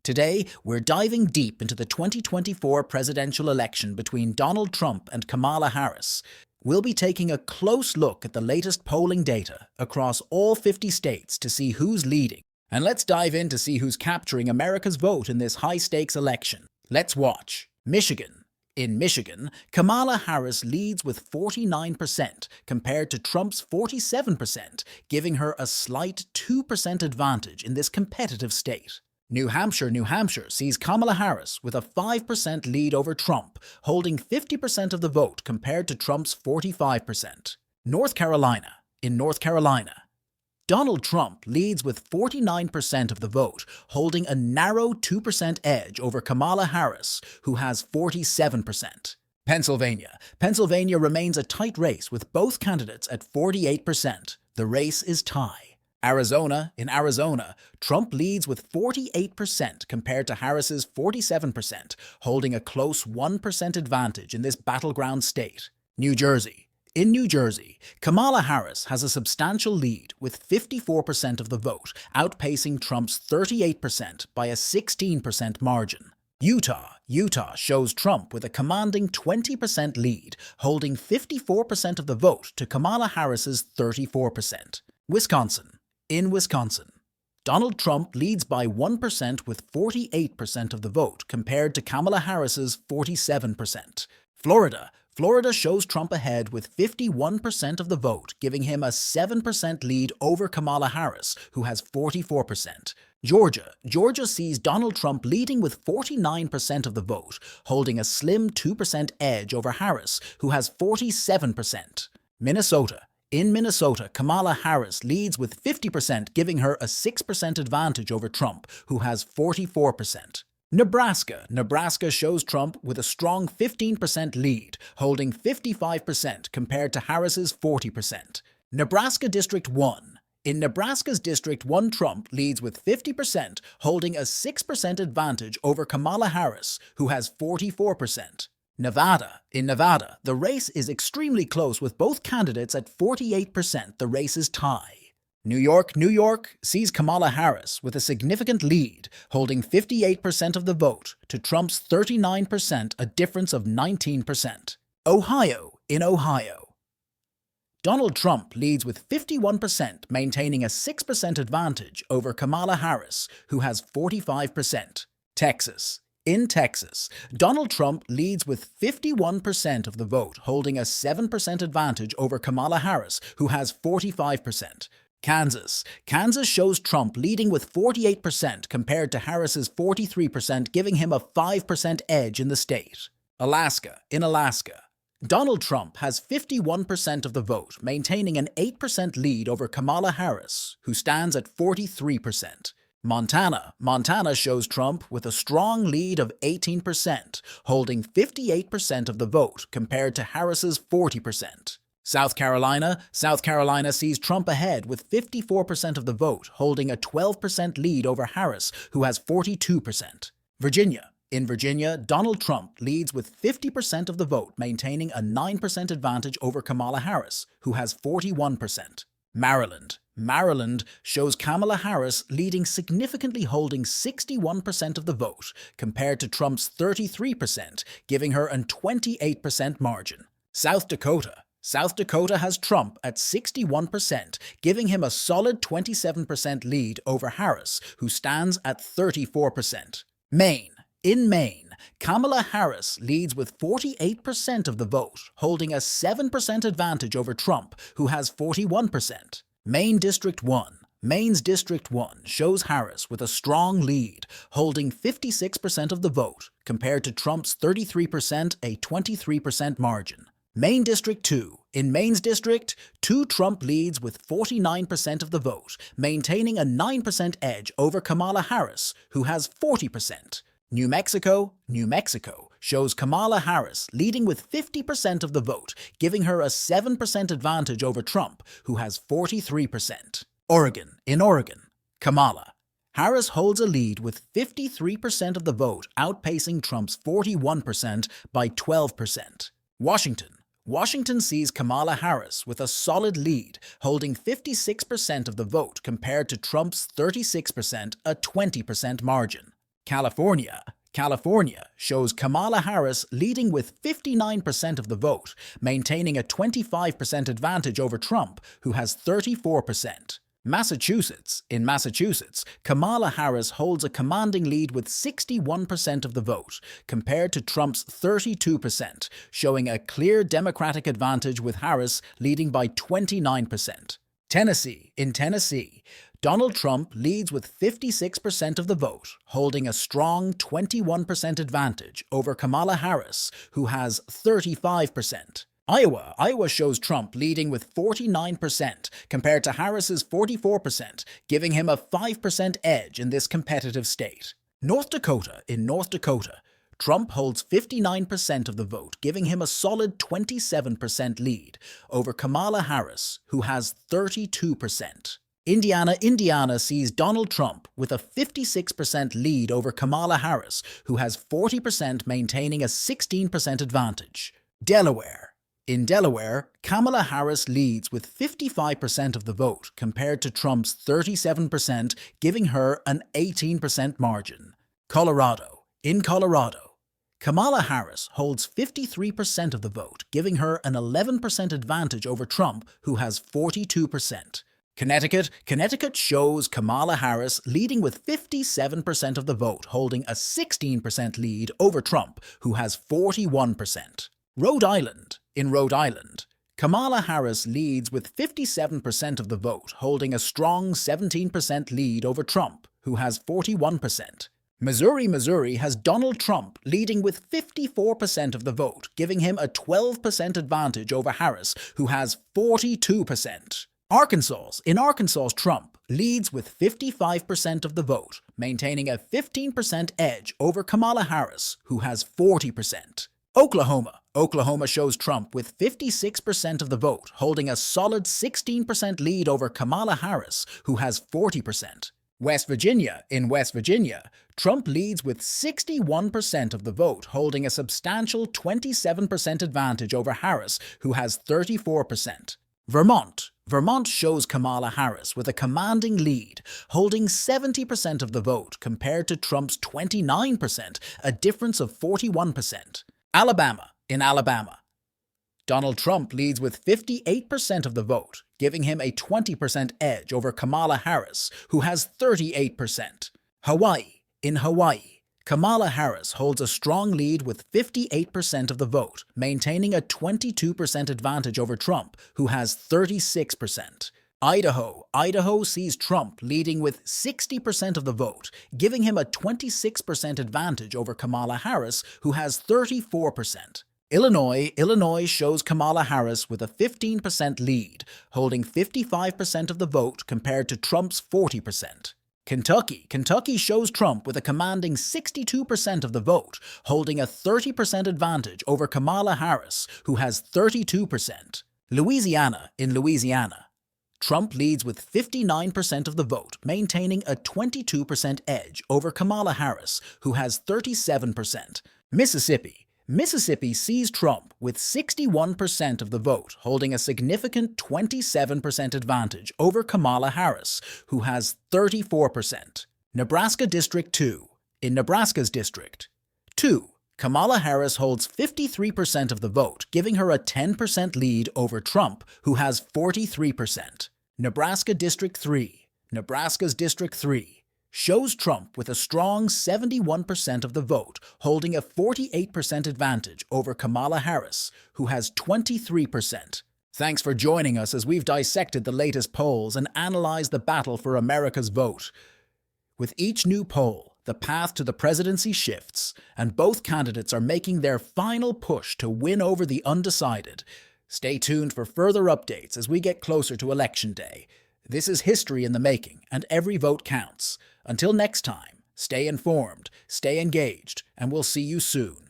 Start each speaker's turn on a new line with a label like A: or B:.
A: Today, we're diving deep into the 2024 presidential election between Donald Trump and Kamala Harris. We'll be taking a close look at the latest polling data across all 50 states to see who's leading. And let's dive in to see who's capturing America's vote in this high-stakes election. Let's watch. Michigan. In Michigan, Kamala Harris leads with 49% compared to Trump's 47%, giving her a slight 2% advantage in this competitive state. New Hampshire sees Kamala Harris with a 5% lead over Trump, holding 50% of the vote compared to Trump's 45%. In North Carolina, Donald Trump leads with 49% of the vote, holding a narrow 2% edge over Kamala Harris, who has 47%. Pennsylvania remains a tight race with both candidates at 48%. The race is tie. In Arizona, Trump leads with 48% compared to Harris's 47%, holding a close 1% advantage in this battleground state. In New Jersey, Kamala Harris has a substantial lead with 54% of the vote, outpacing Trump's 38% by a 16% margin. Utah shows Trump with a commanding 20% lead, holding 54% of the vote to Kamala Harris's 34%. In Wisconsin, Donald Trump leads by 1% with 48% of the vote compared to Kamala Harris's 47%. Florida shows Trump ahead with 51% of the vote, giving him a 7% lead over Kamala Harris, who has 44%. Georgia sees Donald Trump leading with 49% of the vote, holding a slim 2% edge over Harris, who has 47%. In Minnesota, Kamala Harris leads with 50%, giving her a 6% advantage over Trump, who has 44%. Nebraska shows Trump with a strong 15% lead, holding 55% compared to Harris's 40%. Nebraska District 1. In Nebraska's District 1, Trump leads with 50%, holding a 6% advantage over Kamala Harris, who has 44%. In Nevada, the race is extremely close with both candidates at 48%. The race is tie. New York sees Kamala Harris with a significant lead, holding 58% of the vote to Trump's 39%, a difference of 19%. In Ohio, Donald Trump leads with 51%, maintaining a 6% advantage over Kamala Harris, who has 45%. In Texas, Donald Trump leads with 51% of the vote, holding a 7% advantage over Kamala Harris, who has 45%. Kansas shows Trump leading with 48% compared to Harris's 43%, giving him a 5% edge in the state. In Alaska, Donald Trump has 51% of the vote, maintaining an 8% lead over Kamala Harris, who stands at 43%. Montana shows Trump with a strong lead of 18%, holding 58% of the vote compared to Harris's 40%. South Carolina sees Trump ahead with 54% of the vote, holding a 12% lead over Harris, who has 42%. In Virginia, Donald Trump leads with 50% of the vote, maintaining a 9% advantage over Kamala Harris, who has 41%. Maryland shows Kamala Harris leading significantly, holding 61% of the vote compared to Trump's 33%, giving her a 28% margin. South Dakota has Trump at 61%, giving him a solid 27% lead over Harris, who stands at 34%. In Maine, Kamala Harris leads with 48% of the vote, holding a 7% advantage over Trump, who has 41%. Maine's District 1 shows Harris with a strong lead, holding 56% of the vote, compared to Trump's 33%, a 23% margin. In Maine's District 2, Trump leads with 49% of the vote, maintaining a 9% edge over Kamala Harris, who has 40%. New Mexico shows Kamala Harris leading with 50% of the vote, giving her a 7% advantage over Trump, who has 43%. In Oregon, Kamala Harris holds a lead with 53% of the vote, outpacing Trump's 41% by 12%. Washington sees Kamala Harris with a solid lead, holding 56% of the vote compared to Trump's 36%, a 20% margin. California shows Kamala Harris leading with 59% of the vote, maintaining a 25% advantage over Trump, who has 34%. In Massachusetts, Kamala Harris holds a commanding lead with 61% of the vote, compared to Trump's 32%, showing a clear Democratic advantage with Harris leading by 29%. In Tennessee, Donald Trump leads with 56% of the vote, holding a strong 21% advantage over Kamala Harris, who has 35%. Iowa shows Trump leading with 49% compared to Harris's 44%, giving him a 5% edge in this competitive state. North Dakota, Trump holds 59% of the vote, giving him a solid 27% lead over Kamala Harris, who has 32%. Indiana sees Donald Trump with a 56% lead over Kamala Harris, who has 40%, maintaining a 16% advantage. In Delaware, Kamala Harris leads with 55% of the vote compared to Trump's 37%, giving her an 18% margin. In Colorado, Kamala Harris holds 53% of the vote, giving her an 11% advantage over Trump, who has 42%. Connecticut shows Kamala Harris leading with 57% of the vote, holding a 16% lead over Trump, who has 41%. In Rhode Island, Kamala Harris leads with 57% of the vote, holding a strong 17% lead over Trump, who has 41%. Missouri has Donald Trump leading with 54% of the vote, giving him a 12% advantage over Harris, who has 42%. In Arkansas, Trump leads with 55% of the vote, maintaining a 15% edge over Kamala Harris, who has 40%. Oklahoma shows Trump with 56% of the vote, holding a solid 16% lead over Kamala Harris, who has 40%. In West Virginia, Trump leads with 61% of the vote, holding a substantial 27% advantage over Harris, who has 34%. Vermont shows Kamala Harris with a commanding lead, holding 70% of the vote compared to Trump's 29%, a difference of 41%. In Alabama, Donald Trump leads with 58% of the vote, giving him a 20% edge over Kamala Harris, who has 38%. In Hawaii, Kamala Harris holds a strong lead with 58% of the vote, maintaining a 22% advantage over Trump, who has 36%. Idaho sees Trump leading with 60% of the vote, giving him a 26% advantage over Kamala Harris, who has 34%. Illinois shows Kamala Harris with a 15% lead, holding 55% of the vote compared to Trump's 40%. Kentucky shows Trump with a commanding 62% of the vote, holding a 30% advantage over Kamala Harris, who has 32%. In Louisiana, Trump leads with 59% of the vote, maintaining a 22% edge over Kamala Harris, who has 37%. Mississippi sees Trump with 61% of the vote, holding a significant 27% advantage over Kamala Harris, who has 34%. Nebraska District 2. In Nebraska's District 2, Kamala Harris holds 53% of the vote, giving her a 10% lead over Trump, who has 43%. Nebraska's District 3 shows Trump with a strong 71% of the vote, holding a 48% advantage over Kamala Harris, who has 23%. Thanks for joining us as we've dissected the latest polls and analyzed the battle for America's vote. With each new poll, the path to the presidency shifts, and both candidates are making their final push to win over the undecided. Stay tuned for further updates as we get closer to Election Day. This is history in the making, and every vote counts. Until next time, stay informed, stay engaged, and we'll see you soon.